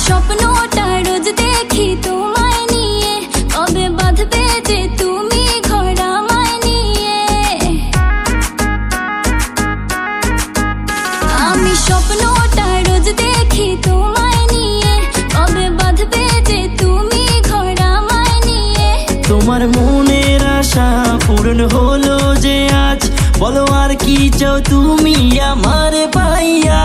স্বপ্নটা রোজ দেখি তোমায় নিয়ে, কবে বাঁধবে যে তুমি ঘর আমায় নিয়ে। আমি স্বপ্নটা রোজ দেখি তোমায় নিয়ে, কবে বাঁধবে যে তুমি ঘর আমায় নিয়ে। তোমার মনের আশা পূরণ হলো যে আজ, বলো আর কি চাও তুমি আমার পাইয়া।